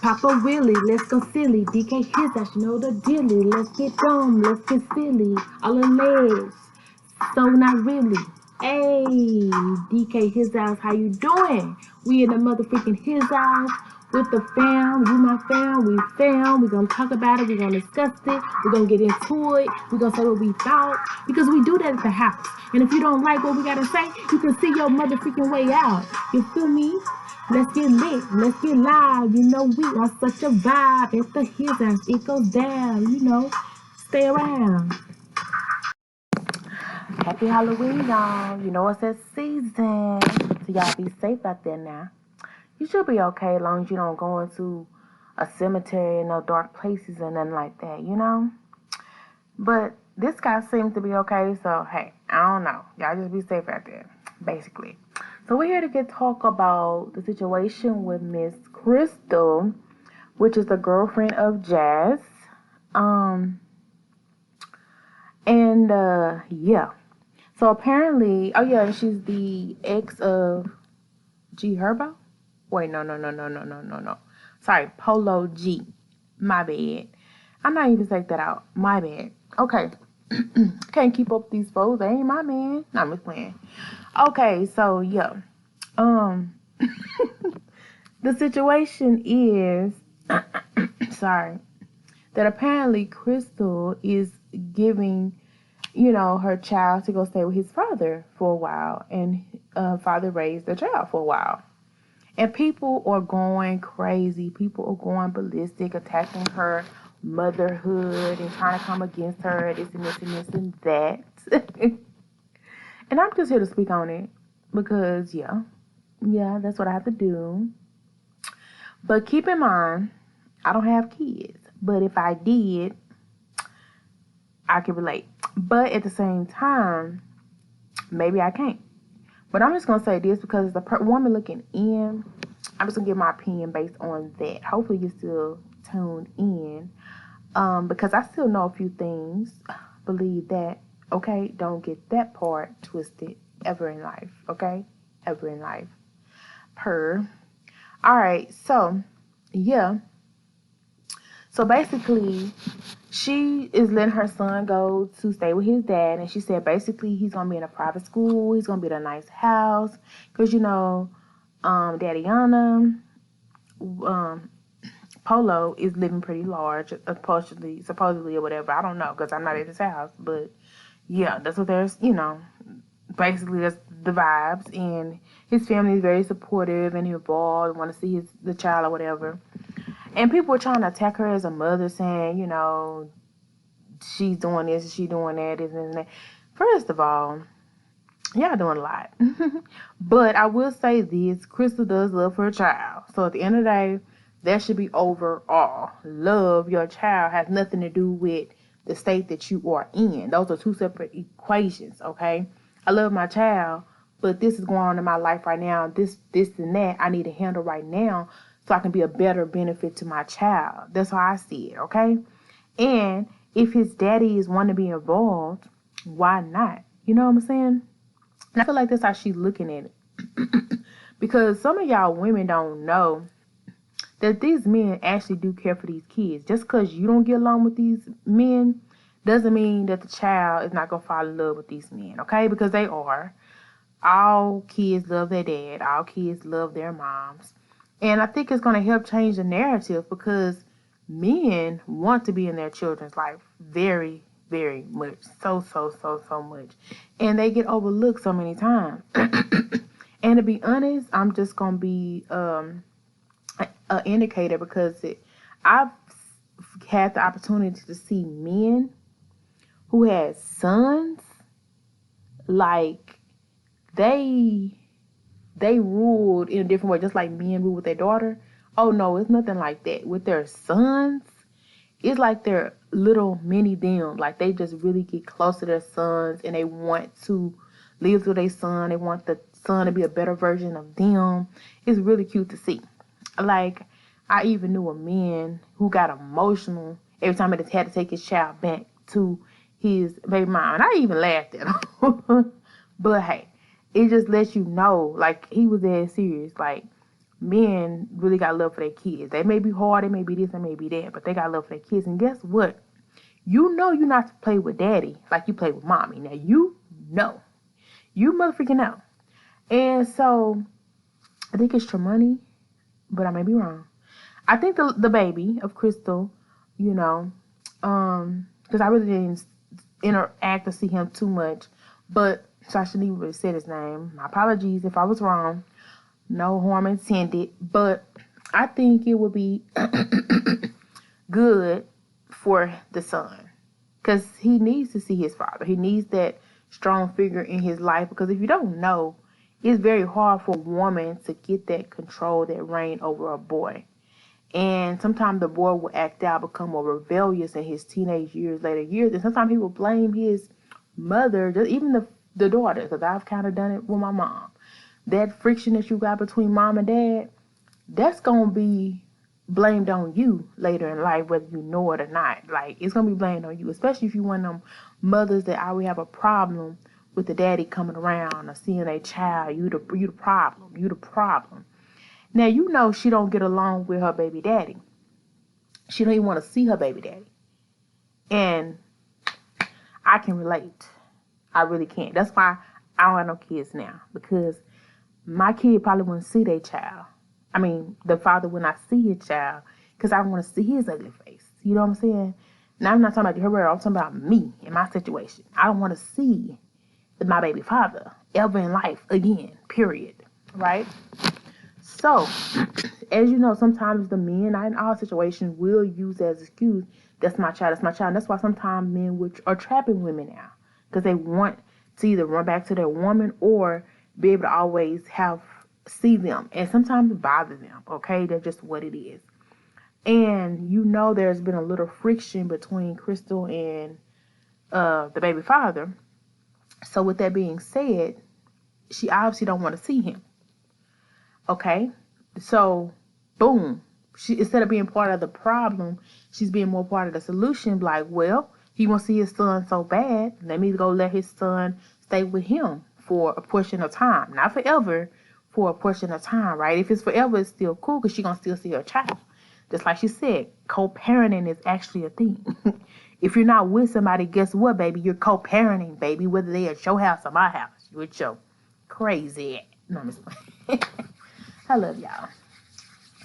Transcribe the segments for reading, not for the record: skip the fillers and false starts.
Papa Willie, let's go silly. DK his ass, you know the dilly. Let's get dumb, let's get silly. All the legs, so not really. Hey, DK his ass, how you doing? We in the motherfucking his house with the fam. You my fam, we fam. We gonna talk about it, we gonna discuss it, we gonna get into it, we gonna say what we thought. Because we do that at the house. And if you don't like what we gotta say, you can see your motherfucking way out. You feel me? Let's get lit, let's get live. You know, we are such a vibe. It's the his ass, it goes down, you know. Stay around. Happy Halloween, y'all. You know it's that season. So y'all be safe out there now. You should be okay as long as you don't go into a cemetery and no dark places and nothing like that, you know? But this guy seems to be okay, so hey, I don't know. Y'all just be safe out there, basically. So we're here to talk about the situation with Miss Crystal, which is the girlfriend of Jazz. Yeah. So apparently, oh yeah, she's the ex of G Herbo. Wait, no. Sorry, Polo G. My bad. I'm not even take that out. My bad. Okay. Can't keep up with these folks. They ain't my man. No, I'm just playing. Okay, so yeah. The situation is sorry. That apparently Crystal is giving, you know, her child to go stay with his father for a while, and father raised the child for a while. And people are going crazy. People are going ballistic, attacking her motherhood and trying to come against her, this and this and this and that. And I'm just here to speak on it because, yeah, that's what I have to do. But keep in mind, I don't have kids. But if I did, I can relate. But at the same time, maybe I can't. But I'm just going to say this because the woman looking in, I'm just going to give my opinion based on that. Hopefully you're still tuned in. Because I still know a few things. Believe that. Okay? Don't get that part twisted ever in life. Okay? Ever in life. Alright, so, yeah. So basically, she is letting her son go to stay with his dad. And she said basically he's going to be in a private school. He's going to be in a nice house. Because, you know, Daddiana, Polo is living pretty large, supposedly or whatever. I don't know because I'm not at his house. But, yeah, that's what there's, you know, basically that's the vibes. And his family is very supportive and involved, want to see the child or whatever. And people were trying to attack her as a mother, saying, you know, she's doing this, she's doing that, this and that. First of all, y'all doing a lot. But I will say this, Crystal does love her child. So at the end of the day, that should be overall. Love your child has nothing to do with the state that you are in. Those are two separate equations, okay? I love my child, but this is going on in my life right now. This and that I need to handle right now so I can be a better benefit to my child. That's how I see it, okay? And if his daddy is wanting to be involved, why not? You know what I'm saying? And I feel like that's how she's looking at it. Because some of y'all women don't know that these men actually do care for these kids. Just because you don't get along with these men doesn't mean that the child is not going to fall in love with these men, okay? Because they are. All kids love their dad. All kids love their moms. And I think it's going to help change the narrative because men want to be in their children's life very, very much. So much. And they get overlooked so many times. And to be honest, I'm just going to be an indicator because I've had the opportunity to see men who had sons, like they ruled in a different way, just like men rule with their daughter. Oh no, it's nothing like that. With their sons, it's like they're little mini them. Like they just really get close to their sons and they want to live with their son. They want the son to be a better version of them. It's really cute to see. Like, I even knew a man who got emotional every time he had to take his child back to his baby mom. And I even laughed at him. But hey, it just lets you know, like, he was dead serious. Like, men really got love for their kids. They may be hard, they may be this, they may be that, but they got love for their kids. And guess what? You know you're not to play with daddy like you play with mommy. Now you know. You motherfucking know. And so I think it's Tremonti, but I may be wrong. I think the baby of Crystal, you know, because I really didn't interact or see him too much, but so I shouldn't even really say his name. My apologies if I was wrong. No harm intended, but I think it would be good for the son because he needs to see his father. He needs that strong figure in his life because if you don't know, it's very hard for a woman to get that control, that reign over a boy. And sometimes the boy will act out, become more rebellious in his teenage years, later years. And sometimes he will blame his mother, just even the daughter, because I've kind of done it with my mom. That friction that you got between mom and dad, that's going to be blamed on you later in life, whether you know it or not. Like, it's going to be blamed on you, especially if you one of them mothers that always have a problem with the daddy coming around or seeing a child. You the problem. You the problem. Now, you know she don't get along with her baby daddy. She don't even want to see her baby daddy. And I can relate. I really can't. That's why I don't have no kids now. Because my kid probably wouldn't see their child. I mean, the father would not see his child. Because I don't want to see his ugly face. You know what I'm saying? Now, I'm not talking about her. I'm talking about me in my situation. I don't want to see my baby father ever in life again. Period. Right? So, as you know, sometimes the men in all situations will use as an excuse, that's my child, that's my child. And that's why sometimes men are trapping women now. Because they want to either run back to their woman or be able to always see them. And sometimes it bothers them, okay? That's just what it is. And you know there's been a little friction between Crystal and the baby father. So with that being said, she obviously don't want to see him. Okay, so boom. She, instead of being part of the problem, she's being more part of the solution. Like, well, he wants to see his son so bad. Let me go let his son stay with him for a portion of time. Not forever, for a portion of time, right? If it's forever, it's still cool because she's going to still see her child. Just like she said, co-parenting is actually a thing. If you're not with somebody, guess what, baby? You're co-parenting, baby, whether they at your house or my house. You're with your crazy. No, I'm just playing. I love y'all.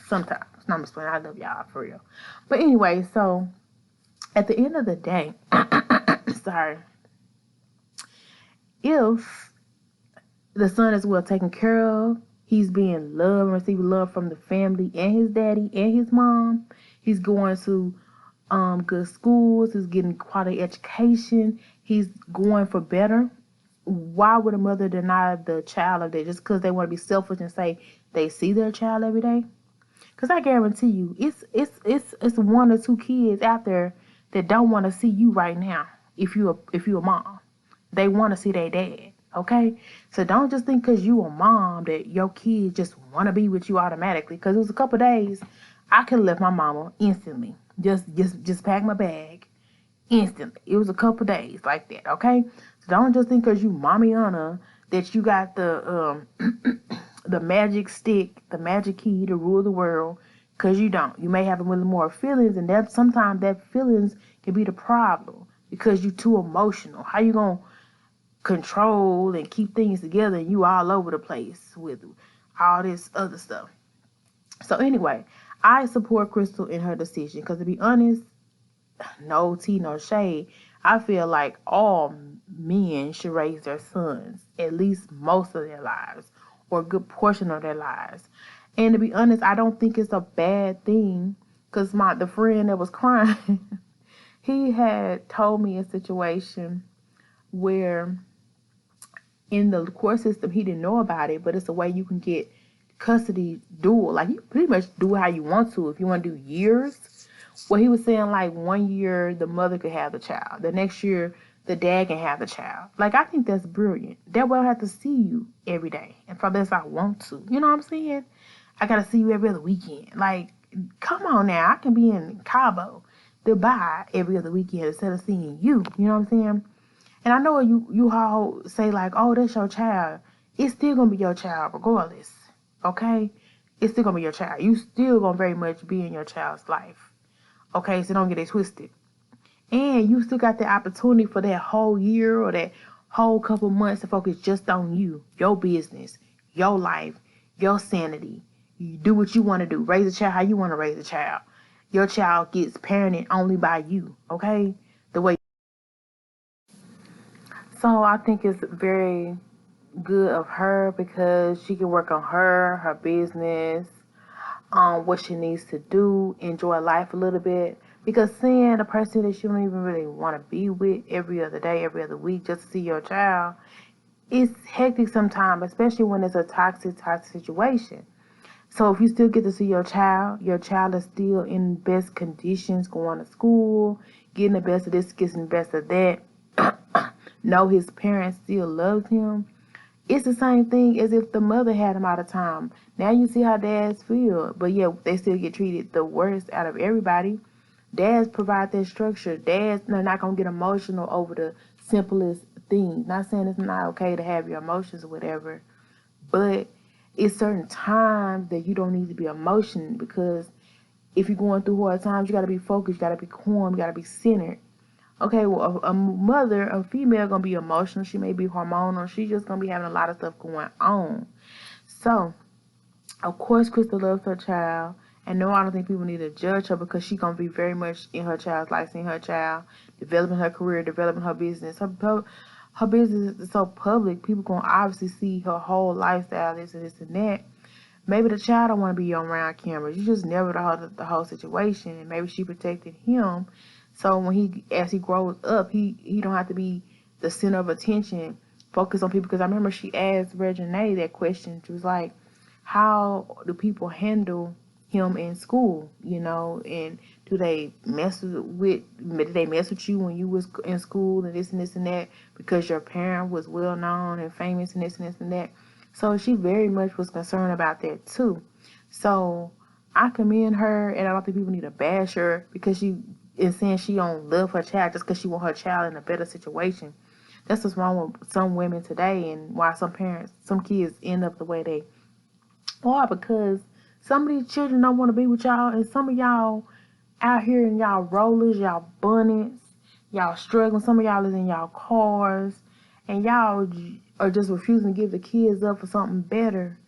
Sometimes. No, I'm just playing. I love y'all for real. But anyway, so at the end of the day, sorry, if the son is well taken care of, he's being loved and receiving love from the family and his daddy and his mom. He's going to good schools. He's getting quality education. He's going for better. Why would a mother deny the child of that just because they want to be selfish and say they see their child every day? Because I guarantee you, it's one or two kids out there that don't want to see you right now. If you're a mom, they want to see their dad. Okay, so don't just think because you a mom that your kids just want to be with you automatically. Because it was a couple days, I could have left my mama instantly. Just pack my bag instantly. It was a couple days like that. Okay, so don't just think because you Mamiana that you got the the magic stick, the magic key to rule the world. Because you don't. You may have a little more feelings, and that sometimes that feelings can be the problem because you're too emotional. How you gonna control and keep things together and you all over the place with all this other stuff? So anyway, I support Crystal in her decision because, to be honest, no tea, no shade, I feel like all men should raise their sons at least most of their lives or a good portion of their lives. And to be honest, I don't think it's a bad thing because the friend that was crying, he had told me a situation where in the court system, he didn't know about it, but it's a way you can get custody dual. Like, you pretty much do it how you want to. If you want to do years, well, he was saying, like, 1 year, the mother could have the child. The next year, the dad can have the child. Like, I think that's brilliant. That way I don't have to see you every day. And for this, I want to. You know what I'm saying? I got to see you every other weekend. Like, come on now. I can be in Cabo, Dubai every other weekend instead of seeing you. You know what I'm saying? And I know you all say like, oh, that's your child. It's still going to be your child regardless. Okay? it's still gonna be your child. You still gonna very much be in your child's life. Okay, so don't get it twisted. And you still got the opportunity for that whole year or that whole couple months to focus just on you, your business, your life, your sanity. You do what you want to do. Raise a child how you want to raise a child. Your child gets parented only by you, okay? The way. So I think it's very good of her because she can work on her business, what she needs to do, enjoy life a little bit. Because seeing a person that you don't even really want to be with every other day, every other week, just to see your child, it's hectic sometimes, especially when it's a toxic situation. So if you still get to see your child is still in best conditions, going to school, getting the best of this, getting the best of that, know his parents still loves him. It's the same thing as if the mother had him all the time. Now you see how dads feel, but yeah, they still get treated the worst out of everybody. Dads provide that structure. Dads, they're not gonna get emotional over the simplest things. Not saying it's not okay to have your emotions or whatever, but it's certain times that you don't need to be emotional, because if you're going through hard times, you gotta be focused, you gotta be calm, you gotta be centered. Okay, well, a mother, a female, gonna be emotional. She may be hormonal. She's just gonna be having a lot of stuff going on. So, of course, Crystal loves her child, and no, I don't think people need to judge her because she's gonna be very much in her child's life, seeing her child, developing her career, developing her business. Her business is so public. People gonna obviously see her whole lifestyle, this and this and that. Maybe the child don't want to be on around cameras. You just never know the whole situation, and maybe she protected him. So when as he grows up, he don't have to be the center of attention, focus on people. Because I remember she asked Reginae that question. She was like, "How do people handle him in school? You know, and do they mess with? Did they mess with you when you was in school and this and this and that because your parent was well known and famous and this and this and that?" So she very much was concerned about that too. So I commend her, and I don't think people need to bash her because she is saying she don't love her child just because she want her child in a better situation. That's what's wrong with some women today, and why some kids end up the way they are, because some of these children don't want to be with y'all, and some of y'all out here in y'all rollers, y'all bonnets, y'all struggling. Some of y'all is in y'all cars, and y'all are just refusing to give the kids up for something better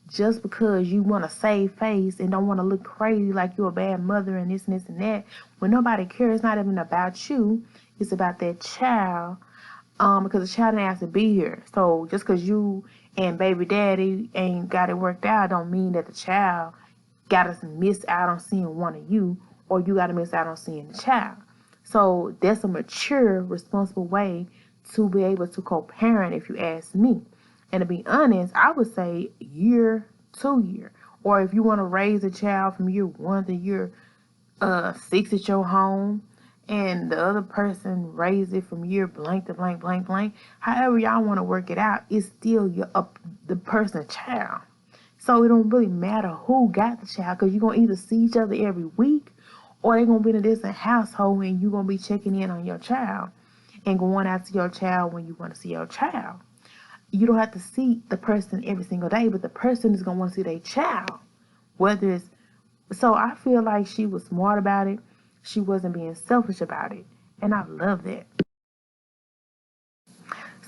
just because you want to save face and don't want to look crazy like you're a bad mother and this and this and that. When nobody cares, it's not even about you. It's about that child. Because the child didn't have to be here. So just because you and baby daddy ain't got it worked out don't mean that the child got to miss out on seeing one of you, or you got to miss out on seeing the child. So that's a mature, responsible way to be able to co-parent, if you ask me. And to be honest, I would say year to year. Or if you want to raise a child from year 1 to year 6 at your home, and the other person raise it from year blank to blank, blank, blank. However y'all want to work it out, it's still the person's child. So it don't really matter who got the child, because you're going to either see each other every week, or they're going to be in a different household, and you're going to be checking in on your child and going out to your child when you want to see your child. You don't have to see the person every single day, but the person is going to want to see their child. So I feel like she was smart about it. She wasn't being selfish about it. And I love that.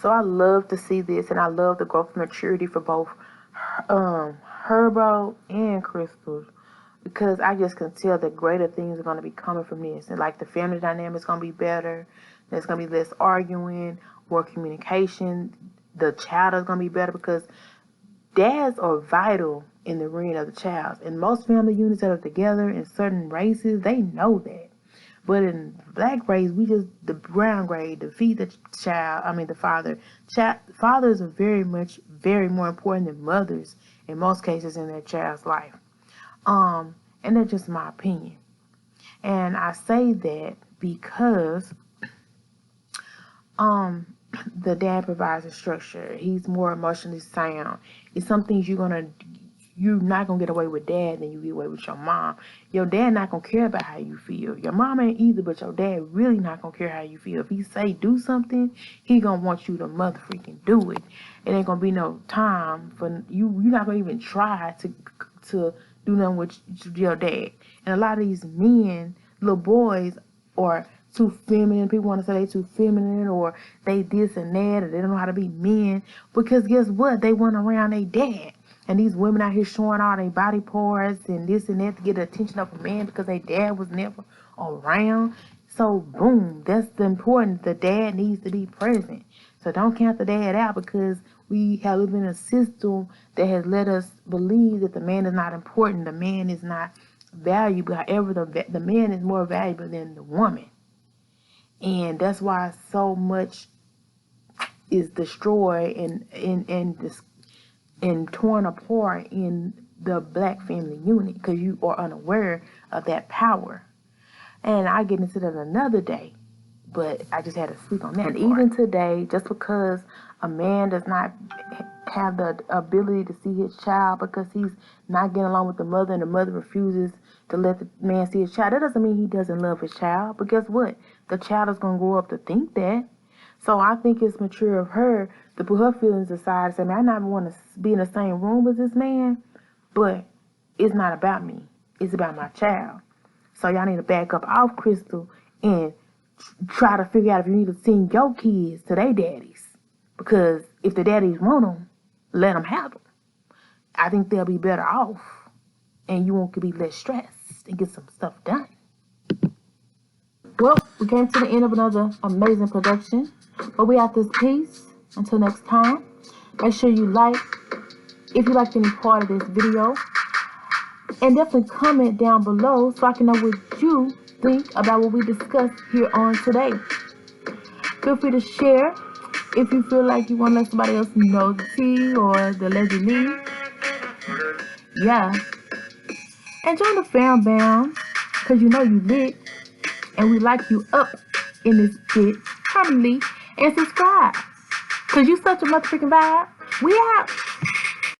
So I love to see this, and I love the growth of maturity for both Herbo and Crystal, because I just can tell that greater things are going to be coming from this. And like the family dynamic is going to be better. There's going to be less arguing, more communication. The child is going to be better, because dads are vital in the rearing of the child. And most family units that are together in certain races, they know that. But in black race, we just, the brown grade, defeat the father. Fathers are very more important than mothers in most cases in their child's life. And that's just my opinion. And I say that because the dad provides a structure. He's more emotionally sound. It's some things you're not gonna get away with dad than you get away with your mom. Your dad not gonna care about how you feel. Your mom ain't either, but your dad really not gonna care how you feel. If he say do something, he gonna want you to mother freaking do it. It ain't gonna be no time for you. You're not gonna even try to do nothing with your dad. And a lot of these men, little boys, are too feminine. People want to say they too feminine, or they this and that, or they don't know how to be men. Because guess what? They went around their dad. And these women out here showing all their body parts and this and that to get the attention of a man because their dad was never around. So, boom, that's the important. The dad needs to be present. So don't count the dad out because we have lived in a system that has let us believe that the man is not important. The man is not valuable. However, the man is more valuable than the woman. And that's why so much is destroyed and torn apart in the black family unit because you are unaware of that power. And I get into that another day, but I just had to speak on that. And even today, just because a man does not have the ability to see his child because he's not getting along with the mother and the mother refuses to let the man see his child, that doesn't mean he doesn't love his child. But guess what? The child is going to grow up to think that. So I think it's mature of her to put her feelings aside and say, man, I not want to be in the same room with this man, but it's not about me. It's about my child. So y'all need to back up off Crystal and try to figure out if you need to send your kids to their daddies. Because if the daddies want them, let them have them. I think they'll be better off. And you won't be less stressed and get some stuff done. Well, we came to the end of another amazing production. But we out this piece. Until next time, make sure you like if you liked any part of this video. And definitely comment down below so I can know what you think about what we discussed here on today. Feel free to share if you feel like you want to let somebody else know the tea or the allegedly. Yeah. And join the fam bam because you know you lit. And we like you up in this bit. Probably. And subscribe. Because you such a motherfucking vibe. We out.